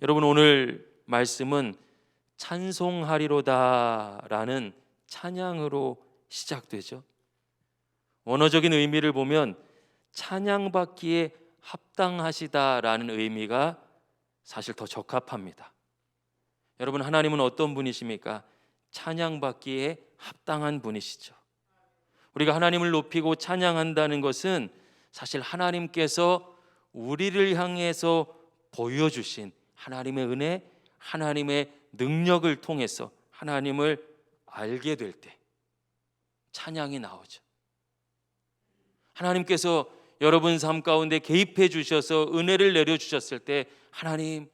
여러분, 오늘 말씀은 찬송하리로다라는 찬양으로 시작되죠. 원어적인 의미를 보면 찬양받기에 합당하시다라는 의미가 사실 더 적합합니다. 여러분, 하나님은 어떤 분이십니까? 찬양받기에 합당한 분이시죠. 우리가 하나님을 높이고 찬양한다는 것은 사실 하나님께서 우리를 향해서 보여주신 하나님의 은혜, 하나님의 능력을 통해서 하나님을 알게 될 때 찬양이 나오죠. 하나님께서 여러분 삶 가운데 개입해 주셔서 은혜를 내려주셨을 때, 하나님,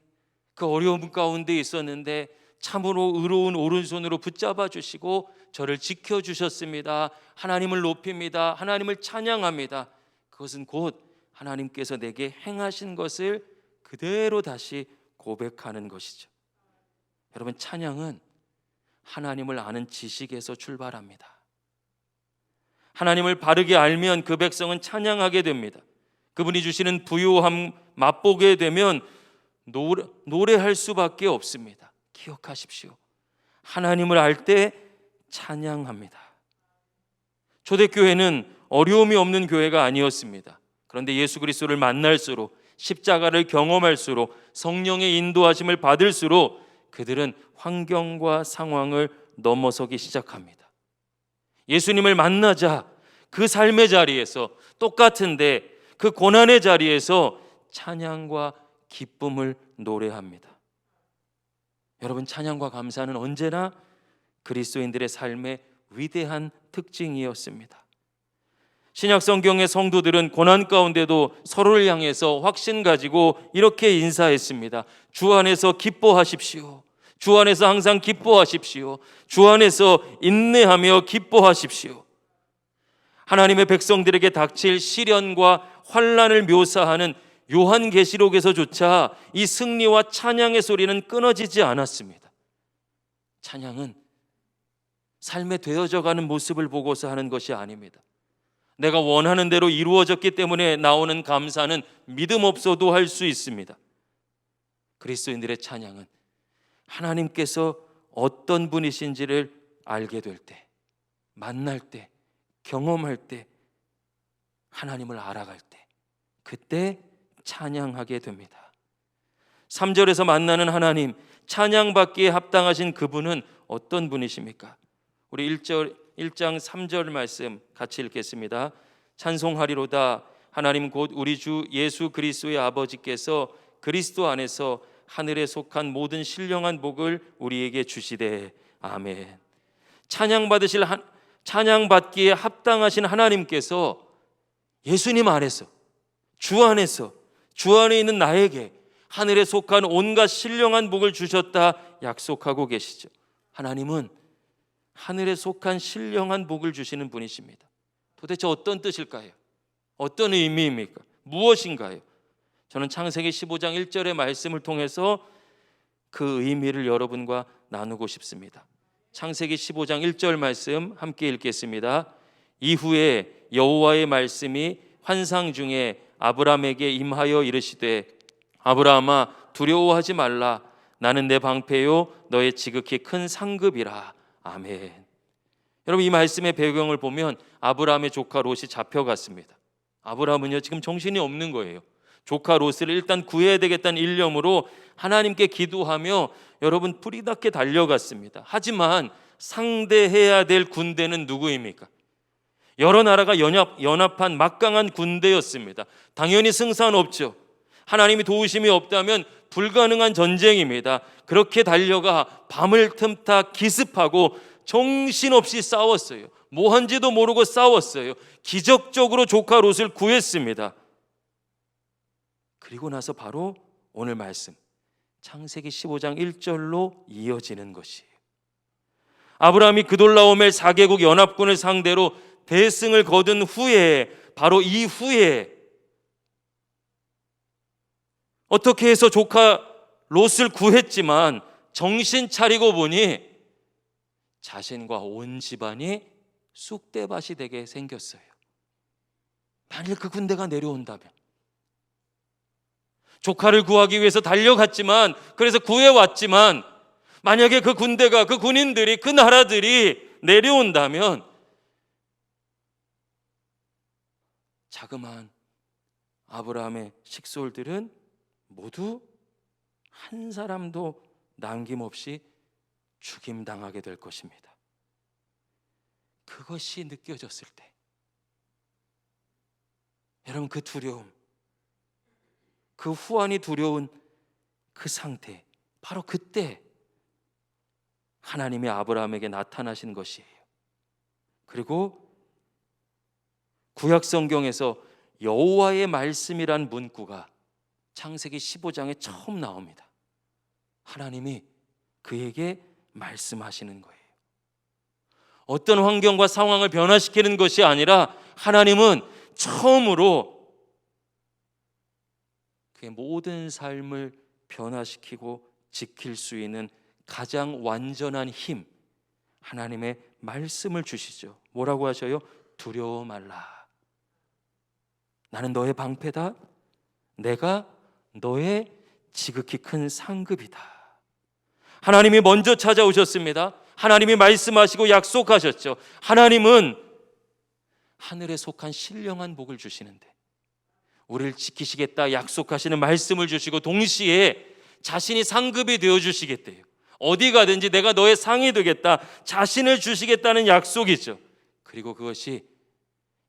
그 어려움 가운데 있었는데 참으로 의로운 오른손으로 붙잡아 주시고 저를 지켜주셨습니다. 하나님을 높입니다. 하나님을 찬양합니다. 그것은 곧 하나님께서 내게 행하신 것을 그대로 다시 고백하는 것이죠. 여러분, 찬양은 하나님을 아는 지식에서 출발합니다. 하나님을 바르게 알면 그 백성은 찬양하게 됩니다. 그분이 주시는 부요함 맛보게 되면 노래할 수밖에 없습니다. 기억하십시오. 하나님을 알 때 찬양합니다. 초대교회는 어려움이 없는 교회가 아니었습니다. 그런데 예수 그리스도를 만날수록, 십자가를 경험할수록, 성령의 인도하심을 받을수록 그들은 환경과 상황을 넘어서기 시작합니다. 예수님을 만나자 그 삶의 자리에서, 똑같은데 그 고난의 자리에서 찬양과 기쁨을 노래합니다. 여러분, 찬양과 감사는 언제나 그리스도인들의 삶의 위대한 특징이었습니다. 신약 성경의 성도들은 고난 가운데도 서로를 향해서 확신 가지고 이렇게 인사했습니다. 주 안에서 기뻐하십시오. 주 안에서 항상 기뻐하십시오. 주 안에서 인내하며 기뻐하십시오. 하나님의 백성들에게 닥칠 시련과 환난을 묘사하는 요한계시록에서조차 이 승리와 찬양의 소리는 끊어지지 않았습니다. 찬양은 삶에 되어져가는 모습을 보고서 하는 것이 아닙니다. 내가 원하는 대로 이루어졌기 때문에 나오는 감사는 믿음 없어도 할 수 있습니다. 그리스도인들의 찬양은 하나님께서 어떤 분이신지를 알게 될 때, 만날 때, 경험할 때, 하나님을 알아갈 때, 그때 찬양하게 됩니다. 3절에서 만나는 하나님, 찬양받기에 합당하신 그분은 어떤 분이십니까? 우리 1장 3절 말씀 같이 읽겠습니다. 찬송하리로다. 하나님 곧 우리 주 예수 그리스도의 아버지께서 그리스도 안에서 하늘에 속한 모든 신령한 복을 우리에게 주시되 아멘. 찬양받기에 합당하신 하나님께서 예수님 안에서, 주 안에서, 주 안에 있는 나에게 하늘에 속한 온갖 신령한 복을 주셨다 약속하고 계시죠. 하나님은 하늘에 속한 신령한 복을 주시는 분이십니다. 도대체 어떤 뜻일까요? 어떤 의미입니까? 무엇인가요? 저는 창세기 15장 1절의 말씀을 통해서 그 의미를 여러분과 나누고 싶습니다. 창세기 15장 1절 말씀 함께 읽겠습니다. 이후에 여호와의 말씀이 환상 중에 아브라함에게 임하여 이르시되 아브라함아 두려워하지 말라. 나는 내 방패요 너의 지극히 큰 상급이라. 아멘. 여러분, 이 말씀의 배경을 보면 아브라함의 조카 롯이 잡혀갔습니다. 아브라함은요 지금 정신이 없는 거예요. 조카 롯을 일단 구해야 되겠다는 일념으로 하나님께 기도하며 여러분 뿌리답게 달려갔습니다. 하지만 상대해야 될 군대는 누구입니까? 여러 나라가 연합한 막강한 군대였습니다. 당연히 승산 없죠. 하나님이 도우심이 없다면 불가능한 전쟁입니다. 그렇게 달려가 밤을 틈타 기습하고 정신없이 싸웠어요. 뭐 한지도 모르고 싸웠어요. 기적적으로 조카 롯을 구했습니다. 그리고 나서 바로 오늘 말씀 창세기 15장 1절로 이어지는 것이에요. 아브라함이 그돌라오멜 4개국 연합군을 상대로 대승을 거둔 후에, 바로 이후에 어떻게 해서 조카 롯을 구했지만 정신 차리고 보니 자신과 온 집안이 쑥대밭이 되게 생겼어요. 만일 그 군대가 내려온다면, 조카를 구하기 위해서 달려갔지만, 그래서 구해왔지만, 만약에 그 군대가, 그 군인들이, 그 나라들이 내려온다면 자그마한 아브라함의 식솔들은 모두 한 사람도 남김없이 죽임당하게 될 것입니다. 그것이 느껴졌을 때, 여러분, 그 두려움, 그 후환이 두려운 그 상태, 바로 그때 하나님이 아브라함에게 나타나신 것이에요. 그리고 구약 성경에서 여호와의 말씀이란 문구가 창세기 15장에 처음 나옵니다. 하나님이 그에게 말씀하시는 거예요. 어떤 환경과 상황을 변화시키는 것이 아니라 하나님은 처음으로 그의 모든 삶을 변화시키고 지킬 수 있는 가장 완전한 힘, 하나님의 말씀을 주시죠. 뭐라고 하셔요? 두려워 말라. 나는 너의 방패다. 내가 너의 지극히 큰 상급이다. 하나님이 먼저 찾아오셨습니다. 하나님이 말씀하시고 약속하셨죠. 하나님은 하늘에 속한 신령한 복을 주시는데 우리를 지키시겠다 약속하시는 말씀을 주시고 동시에 자신이 상급이 되어 주시겠대요. 어디 가든지 내가 너의 상이 되겠다, 자신을 주시겠다는 약속이죠. 그리고 그것이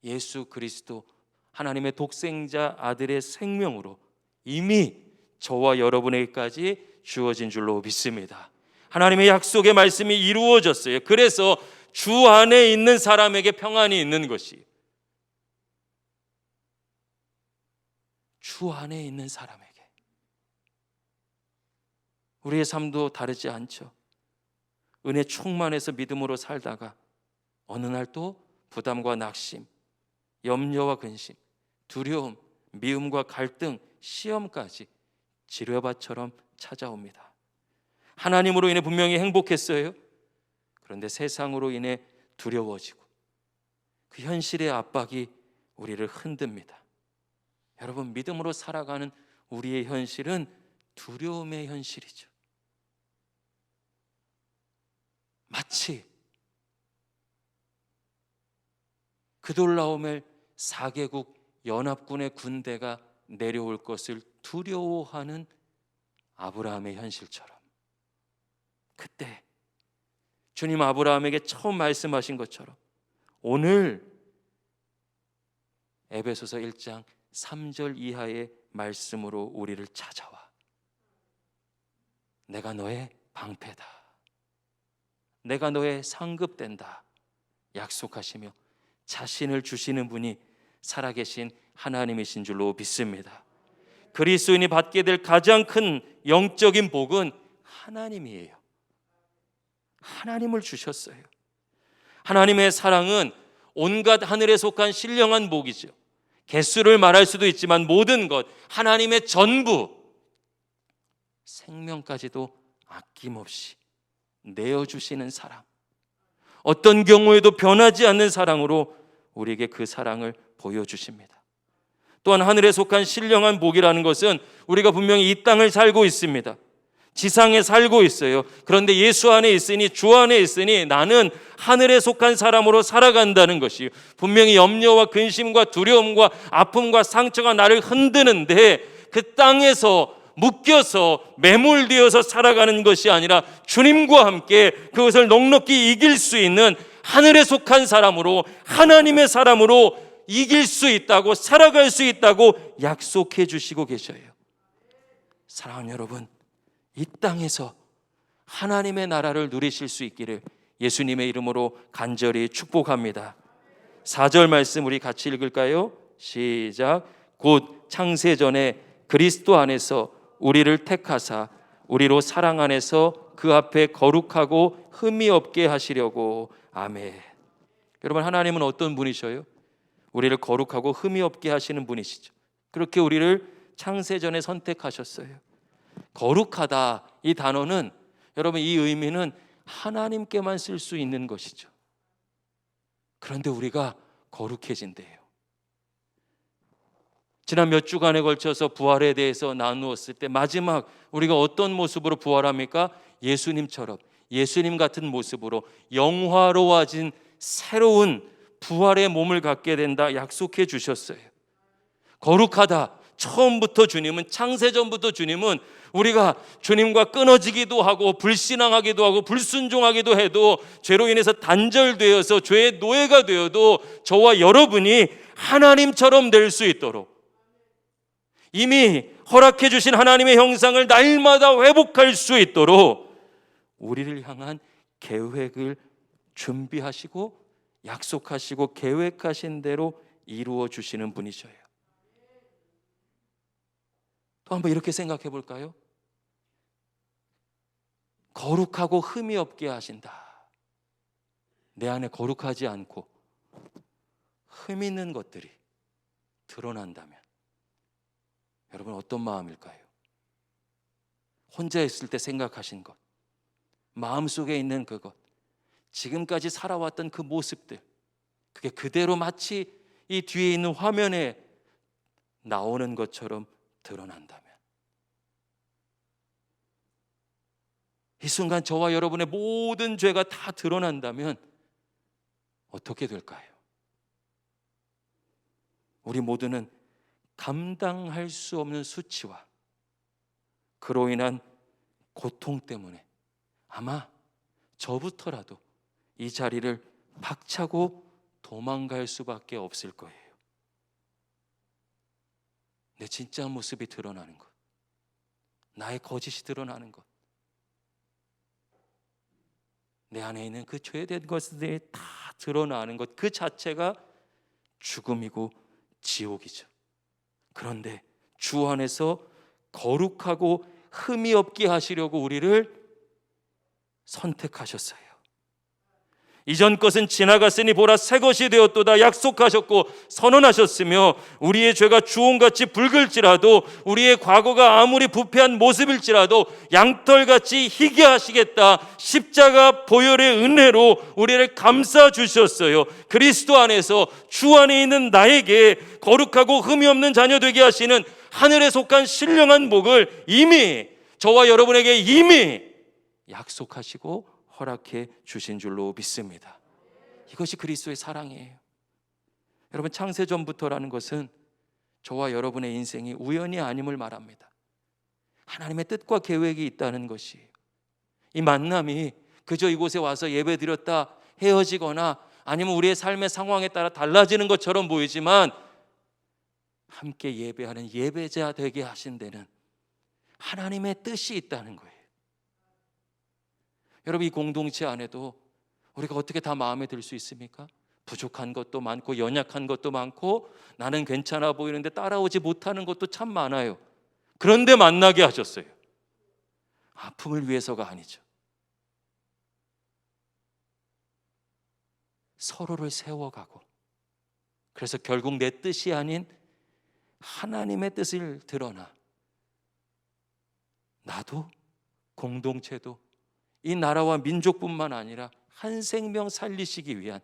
예수 그리스도 하나님의 독생자 아들의 생명으로 이미 저와 여러분에게까지 주어진 줄로 믿습니다. 하나님의 약속의 말씀이 이루어졌어요. 그래서 주 안에 있는 사람에게 평안이 있는 것이, 주 안에 있는 사람에게. 우리의 삶도 다르지 않죠. 은혜 충만해서 믿음으로 살다가 어느 날 또 부담과 낙심, 염려와 근심, 두려움, 미움과 갈등, 시험까지 지뢰밭처럼 찾아옵니다. 하나님으로 인해 분명히 행복했어요. 그런데 세상으로 인해 두려워지고 그 현실의 압박이 우리를 흔듭니다. 여러분, 믿음으로 살아가는 우리의 현실은 두려움의 현실이죠. 마치 그돌라오멜 4개국 연합군의 군대가 내려올 것을 두려워하는 아브라함의 현실처럼, 그때 주님 아브라함에게 처음 말씀하신 것처럼 오늘 에베소서 1장 3절 이하의 말씀으로 우리를 찾아와 내가 너의 방패다, 내가 너의 상급된다 약속하시며 자신을 주시는 분이 살아계신 하나님이신 줄로 믿습니다. 그리스도인이 받게 될 가장 큰 영적인 복은 하나님이에요. 하나님을 주셨어요. 하나님의 사랑은 온갖 하늘에 속한 신령한 복이죠. 개수를 말할 수도 있지만 모든 것, 하나님의 전부, 생명까지도 아낌없이 내어주시는 사랑, 어떤 경우에도 변하지 않는 사랑으로 우리에게 그 사랑을 보여주십니다. 또한 하늘에 속한 신령한 복이라는 것은 우리가 분명히 이 땅을 살고 있습니다. 지상에 살고 있어요. 그런데 예수 안에 있으니, 주 안에 있으니 나는 하늘에 속한 사람으로 살아간다는 것이요, 분명히 염려와 근심과 두려움과 아픔과 상처가 나를 흔드는데 그 땅에서 묶여서 매몰되어서 살아가는 것이 아니라 주님과 함께 그것을 넉넉히 이길 수 있는 하늘에 속한 사람으로, 하나님의 사람으로 이길 수 있다고, 살아갈 수 있다고 약속해 주시고 계셔요. 사랑하는 여러분, 이 땅에서 하나님의 나라를 누리실 수 있기를 예수님의 이름으로 간절히 축복합니다. 4절 말씀 우리 같이 읽을까요? 시작. 곧 창세전에 그리스도 안에서 우리를 택하사 우리로 사랑 안에서 그 앞에 거룩하고 흠이 없게 하시려고. 아멘. 여러분, 하나님은 어떤 분이셔요? 우리를 거룩하고 흠이 없게 하시는 분이시죠. 그렇게 우리를 창세전에 선택하셨어요. 거룩하다, 이 단어는 여러분, 이 의미는 하나님께만 쓸 수 있는 것이죠. 그런데 우리가 거룩해진대요. 지난 몇 주간에 걸쳐서 부활에 대해서 나누었을 때 마지막 우리가 어떤 모습으로 부활합니까? 예수님처럼, 예수님 같은 모습으로 영화로워진 새로운 부활의 몸을 갖게 된다 약속해 주셨어요. 거룩하다. 처음부터 주님은, 창세전부터 주님은 우리가 주님과 끊어지기도 하고 불신앙하기도 하고 불순종하기도 해도 죄로 인해서 단절되어서 죄의 노예가 되어도 저와 여러분이 하나님처럼 될 수 있도록 이미 허락해 주신 하나님의 형상을 날마다 회복할 수 있도록 우리를 향한 계획을 준비하시고 약속하시고 계획하신 대로 이루어 주시는 분이셔요. 또 한번 이렇게 생각해 볼까요? 거룩하고 흠이 없게 하신다. 내 안에 거룩하지 않고 흠 있는 것들이 드러난다면 여러분 어떤 마음일까요? 혼자 있을 때 생각하신 것, 마음속에 있는 그것, 지금까지 살아왔던 그 모습들, 그게 그대로 마치 이 뒤에 있는 화면에 나오는 것처럼 드러난다면, 이 순간 저와 여러분의 모든 죄가 다 드러난다면 어떻게 될까요? 우리 모두는 감당할 수 없는 수치와 그로 인한 고통 때문에 아마 저부터라도 이 자리를 박차고 도망갈 수밖에 없을 거예요. 내 진짜 모습이 드러나는 것, 나의 거짓이 드러나는 것, 내 안에 있는 그 죄된 것들이 다 드러나는 것, 그 자체가 죽음이고 지옥이죠. 그런데 주 안에서 거룩하고 흠이 없게 하시려고 우리를 선택하셨어요. 이전 것은 지나갔으니 보라 새 것이 되었도다 약속하셨고 선언하셨으며, 우리의 죄가 주홍같이 붉을지라도 우리의 과거가 아무리 부패한 모습일지라도 양털같이 희게 하시겠다. 십자가 보혈의 은혜로 우리를 감싸 주셨어요. 그리스도 안에서 주 안에 있는 나에게 거룩하고 흠이 없는 자녀 되게 하시는 하늘에 속한 신령한 복을 이미 저와 여러분에게 이미 약속하시고 허락해 주신 줄로 믿습니다. 이것이 그리스도의 사랑이에요. 여러분, 창세전부터라는 것은 저와 여러분의 인생이 우연이 아님을 말합니다. 하나님의 뜻과 계획이 있다는 것이에요. 이 만남이 그저 이곳에 와서 예배드렸다 헤어지거나 아니면 우리의 삶의 상황에 따라 달라지는 것처럼 보이지만, 함께 예배하는 예배자 되게 하신 데는 하나님의 뜻이 있다는 거예요. 여러분, 이 공동체 안에도 우리가 어떻게 다 마음에 들 수 있습니까? 부족한 것도 많고 연약한 것도 많고 나는 괜찮아 보이는데 따라오지 못하는 것도 참 많아요. 그런데 만나게 하셨어요. 아픔을 위해서가 아니죠. 서로를 세워가고, 그래서 결국 내 뜻이 아닌 하나님의 뜻을 드러나 나도 공동체도 이 나라와 민족뿐만 아니라 한 생명 살리시기 위한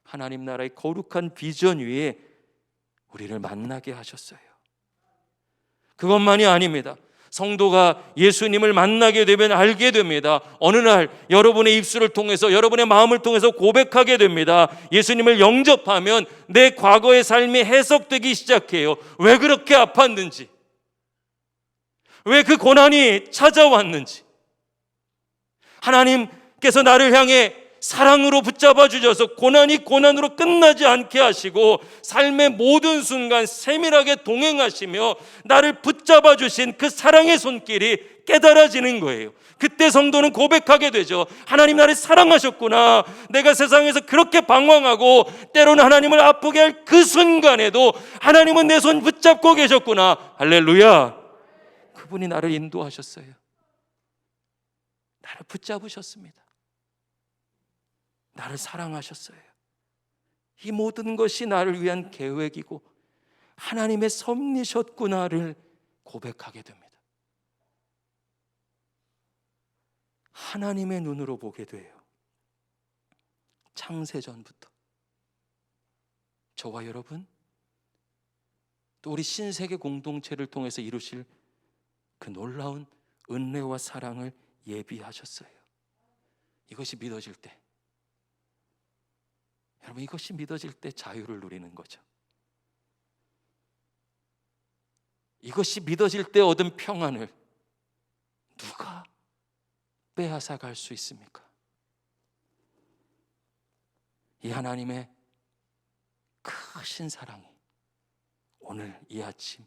하나님 나라의 거룩한 비전 위에 우리를 만나게 하셨어요. 그것만이 아닙니다. 성도가 예수님을 만나게 되면 알게 됩니다. 어느 날 여러분의 입술을 통해서, 여러분의 마음을 통해서 고백하게 됩니다. 예수님을 영접하면 내 과거의 삶이 해석되기 시작해요. 왜 그렇게 아팠는지, 왜 그 고난이 찾아왔는지, 하나님께서 나를 향해 사랑으로 붙잡아 주셔서 고난이 고난으로 끝나지 않게 하시고 삶의 모든 순간 세밀하게 동행하시며 나를 붙잡아 주신 그 사랑의 손길이 깨달아지는 거예요. 그때 성도는 고백하게 되죠. 하나님 나를 사랑하셨구나. 내가 세상에서 그렇게 방황하고 때로는 하나님을 아프게 할 그 순간에도 하나님은 내 손 붙잡고 계셨구나. 할렐루야. 그분이 나를 인도하셨어요. 나를 붙잡으셨습니다. 나를 사랑하셨어요. 이 모든 것이 나를 위한 계획이고 하나님의 섭리셨구나를 고백하게 됩니다. 하나님의 눈으로 보게 돼요. 창세전부터 저와 여러분, 또 우리 신세계 공동체를 통해서 이루실 그 놀라운 은혜와 사랑을 예비하셨어요. 이것이 믿어질 때, 여러분, 이것이 믿어질 때 자유를 누리는 거죠. 이것이 믿어질 때 얻은 평안을 누가 빼앗아 갈 수 있습니까? 이 하나님의 크신 사랑이 오늘 이 아침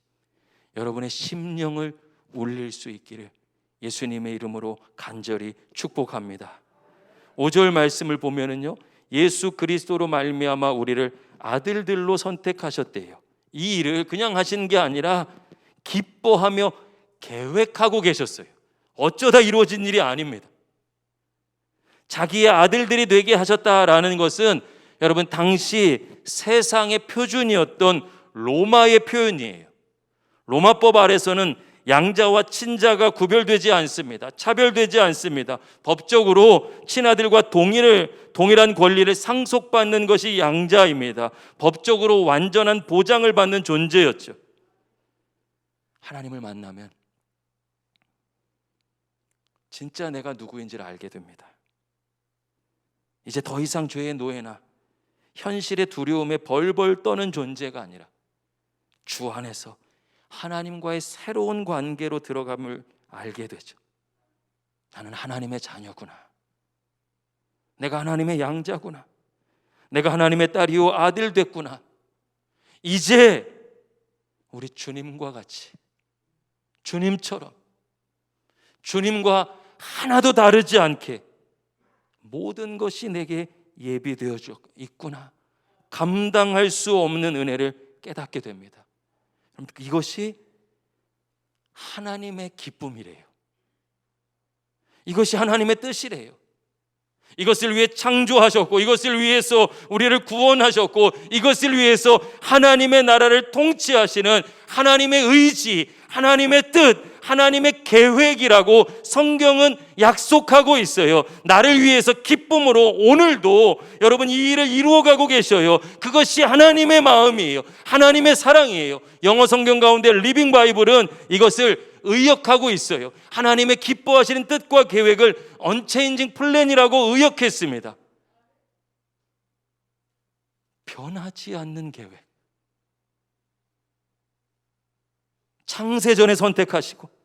여러분의 심령을 울릴 수 있기를 예수님의 이름으로 간절히 축복합니다. 5절 말씀을 보면은요, 예수 그리스도로 말미암아 우리를 아들들로 선택하셨대요. 이 일을 그냥 하신 게 아니라 기뻐하며 계획하고 계셨어요. 어쩌다 이루어진 일이 아닙니다. 자기의 아들들이 되게 하셨다라는 것은 여러분, 당시 세상의 표준이었던 로마의 표현이에요. 로마법 아래서는 양자와 친자가 구별되지 않습니다. 차별되지 않습니다. 법적으로 친아들과 동일한 권리를 상속받는 것이 양자입니다. 법적으로 완전한 보장을 받는 존재였죠. 하나님을 만나면 진짜 내가 누구인지를 알게 됩니다. 이제 더 이상 죄의 노예나 현실의 두려움에 벌벌 떠는 존재가 아니라 주 안에서 하나님과의 새로운 관계로 들어감을 알게 되죠. 나는 하나님의 자녀구나. 내가 하나님의 양자구나. 내가 하나님의 딸이요 아들 됐구나. 이제 우리 주님과 같이, 주님처럼, 주님과 하나도 다르지 않게 모든 것이 내게 예비되어 있구나. 감당할 수 없는 은혜를 깨닫게 됩니다. 이것이 하나님의 기쁨이래요. 이것이 하나님의 뜻이래요. 이것을 위해 창조하셨고, 이것을 위해서 우리를 구원하셨고, 이것을 위해서 하나님의 나라를 통치하시는 하나님의 의지, 하나님의 뜻, 하나님의 계획이라고 성경은 약속하고 있어요. 나를 위해서 기쁨으로 오늘도 여러분 이 일을 이루어가고 계셔요. 그것이 하나님의 마음이에요. 하나님의 사랑이에요. 영어 성경 가운데 리빙 바이블은 이것을 의역하고 있어요. 하나님의 기뻐하시는 뜻과 계획을 언체인징 플랜이라고 의역했습니다. 변하지 않는 계획. 창세전에 선택하시고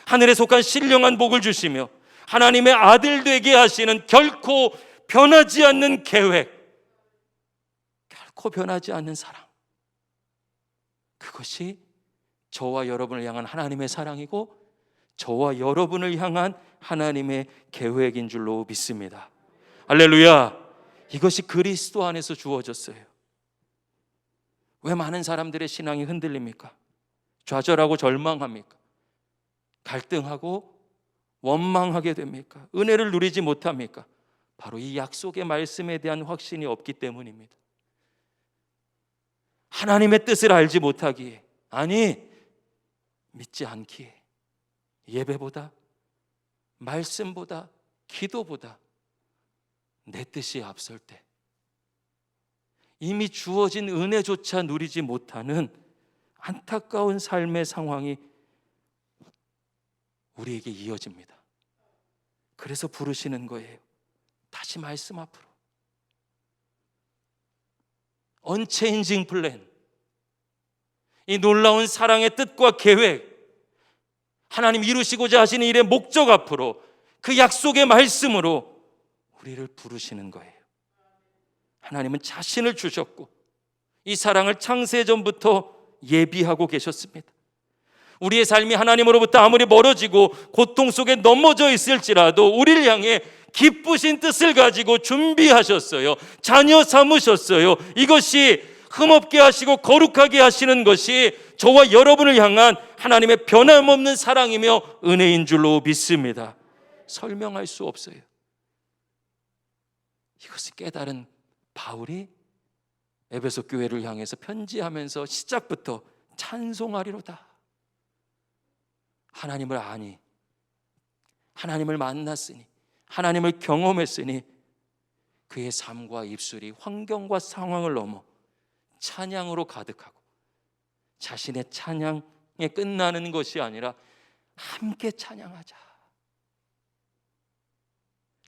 하늘에 속한 신령한 복을 주시며 하나님의 아들 되게 하시는 결코 변하지 않는 계획, 결코 변하지 않는 사랑, 그것이 저와 여러분을 향한 하나님의 사랑이고 저와 여러분을 향한 하나님의 계획인 줄로 믿습니다. 할렐루야. 이것이 그리스도 안에서 주어졌어요. 왜 많은 사람들의 신앙이 흔들립니까? 좌절하고 절망합니까? 갈등하고 원망하게 됩니까? 은혜를 누리지 못합니까? 바로 이 약속의 말씀에 대한 확신이 없기 때문입니다. 하나님의 뜻을 알지 못하기에, 아니 믿지 않기에, 예배보다, 말씀보다, 기도보다 내 뜻이 앞설 때 이미 주어진 은혜조차 누리지 못하는 안타까운 삶의 상황이 우리에게 이어집니다. 그래서 부르시는 거예요. 다시 말씀 앞으로. 언체인징 플랜. 이 놀라운 사랑의 뜻과 계획, 하나님 이루시고자 하시는 일의 목적 앞으로, 그 약속의 말씀으로 우리를 부르시는 거예요. 하나님은 자신을 주셨고 이 사랑을 창세전부터 예비하고 계셨습니다. 우리의 삶이 하나님으로부터 아무리 멀어지고 고통 속에 넘어져 있을지라도 우리를 향해 기쁘신 뜻을 가지고 준비하셨어요. 자녀 삼으셨어요. 이것이 흠없게 하시고 거룩하게 하시는 것이 저와 여러분을 향한 하나님의 변함없는 사랑이며 은혜인 줄로 믿습니다. 설명할 수 없어요. 이것을 깨달은 바울이 에베소 교회를 향해서 편지하면서 시작부터 찬송하리로다. 하나님을 아니, 하나님을 만났으니, 하나님을 경험했으니 그의 삶과 입술이 환경과 상황을 넘어 찬양으로 가득하고 자신의 찬양에 끝나는 것이 아니라 함께 찬양하자.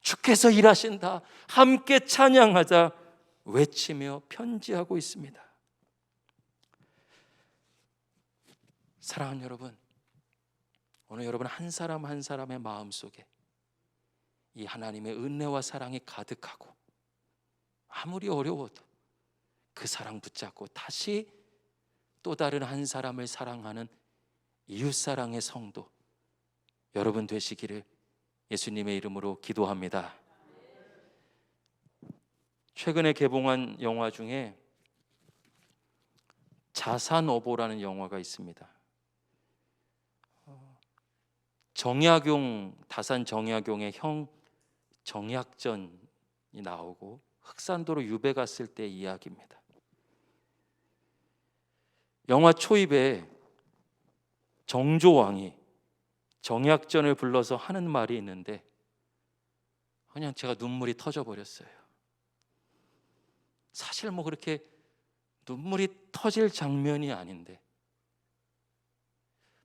주께서 일하신다. 함께 찬양하자. 외치며 편지하고 있습니다. 사랑하는 여러분, 오늘 여러분 한 사람 한 사람의 마음속에 이 하나님의 은혜와 사랑이 가득하고 아무리 어려워도 그 사랑 붙잡고 다시 또 다른 한 사람을 사랑하는 이웃사랑의 성도 여러분 되시기를 예수님의 이름으로 기도합니다. 최근에 개봉한 영화 중에 자산어보라는 영화가 있습니다. 다산 정약용의 형 정약전이 나오고 흑산도로 유배 갔을 때 이야기입니다. 영화 초입에 정조왕이 정약전을 불러서 하는 말이 있는데 그냥 제가 눈물이 터져버렸어요. 사실 뭐 그렇게 눈물이 터질 장면이 아닌데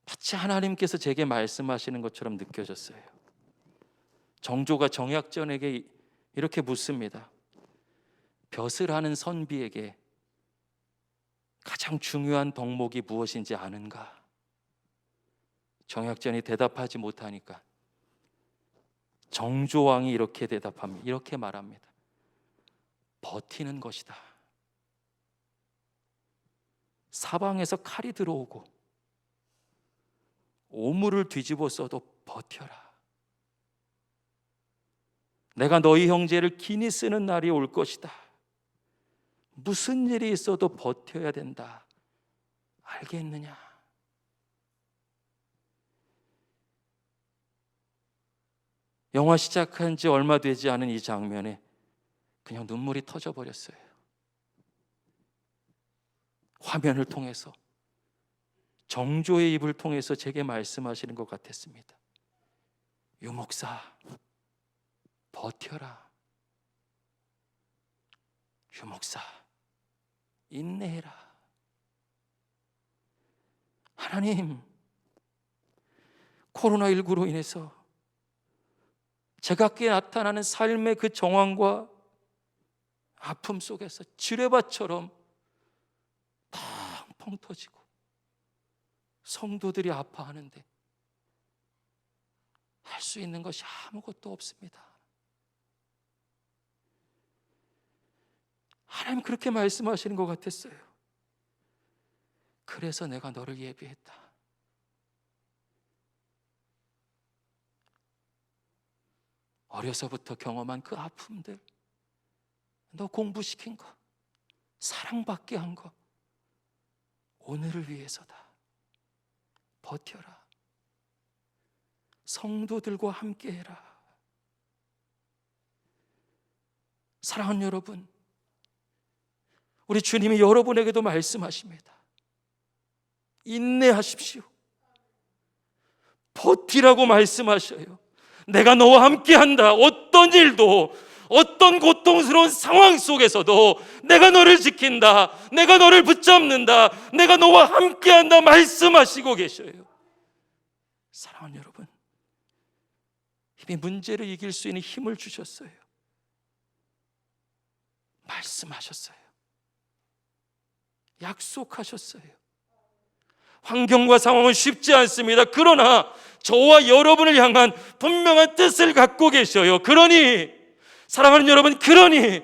마치 하나님께서 제게 말씀하시는 것처럼 느껴졌어요. 정조가 정약전에게 이렇게 묻습니다. 벼슬 하는 선비에게 가장 중요한 덕목이 무엇인지 아는가? 정약전이 대답하지 못하니까 정조왕이 이렇게 대답합니다. 이렇게 말합니다. 버티는 것이다. 사방에서 칼이 들어오고 오물을 뒤집어 써도 버텨라. 내가 너희 형제를 기니 쓰는 날이 올 것이다. 무슨 일이 있어도 버텨야 된다. 알겠느냐? 영화 시작한 지 얼마 되지 않은 이 장면에 그냥 눈물이 터져버렸어요. 화면을 통해서 정조의 입을 통해서 제게 말씀하시는 것 같았습니다. 유목사 버텨라. 유목사 인내해라. 하나님, 코로나19로 인해서 제각기에 나타나는 삶의 그 정황과 아픔 속에서 지뢰밭처럼 펑펑 터지고 성도들이 아파하는데 할 수 있는 것이 아무것도 없습니다. 하나님 그렇게 말씀하시는 것 같았어요. 그래서 내가 너를 예비했다. 어려서부터 경험한 그 아픔들, 너 공부시킨 거, 사랑받게 한 거, 오늘을 위해서다. 버텨라. 성도들과 함께해라. 사랑하는 여러분, 우리 주님이 여러분에게도 말씀하십니다. 인내하십시오. 버티라고 말씀하셔요. 내가 너와 함께한다. 어떤 일도, 어떤 고통스러운 상황 속에서도 내가 너를 지킨다. 내가 너를 붙잡는다. 내가 너와 함께한다 말씀하시고 계셔요. 사랑하는 여러분, 이미 문제를 이길 수 있는 힘을 주셨어요. 말씀하셨어요. 약속하셨어요. 환경과 상황은 쉽지 않습니다. 그러나 저와 여러분을 향한 분명한 뜻을 갖고 계셔요. 그러니 사랑하는 여러분, 그러니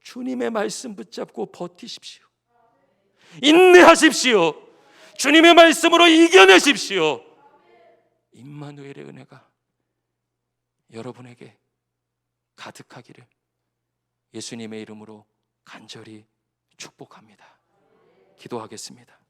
주님의 말씀 붙잡고 버티십시오. 인내하십시오. 주님의 말씀으로 이겨내십시오. 임마누엘의 은혜가 여러분에게 가득하기를 예수님의 이름으로 간절히 축복합니다. 기도하겠습니다.